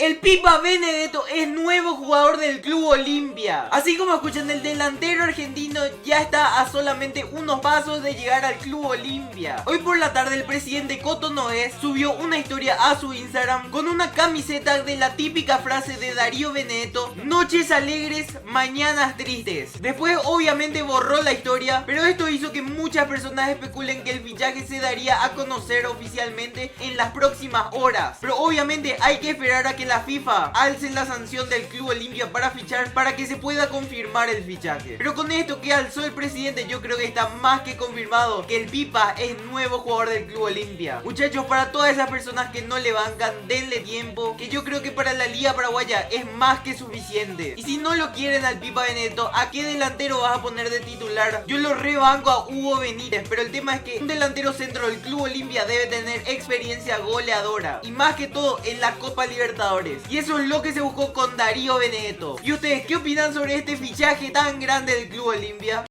El Pipa Benedetto es nuevo jugador del Club Olimpia. Así como escuchan, el delantero argentino ya está a solamente unos pasos de llegar al Club Olimpia. Hoy por la tarde el presidente Coto Noes subió una historia a su Instagram con una camiseta de la típica frase de Darío Benedetto: noches alegres, mañanas tristes. Después obviamente borró la historia, pero esto hizo que muchas personas especulen que el fichaje se daría a conocer oficialmente en las próximas horas. Pero obviamente hay que esperar a que la FIFA alce la sanción del Club Olimpia para fichar, para que se pueda confirmar el fichaje. Pero con esto que alzó el presidente, yo creo que está más que confirmado que el Pipa es nuevo jugador del Club Olimpia. Muchachos, para todas esas personas que no le bancan, denle tiempo, que yo creo que para la Liga Paraguaya es más que suficiente. Y si no lo quieren al Pipa Benedetto, ¿a qué delantero vas a poner de titular? Yo lo rebanco a Hugo Benítez, pero el tema es que un delantero centro del Club Olimpia debe tener experiencia goleadora, y más que todo en la Copa Libertadores. Y eso es lo que se buscó con Darío Benedetto. ¿Y ustedes qué opinan sobre este fichaje tan grande del Club Olimpia?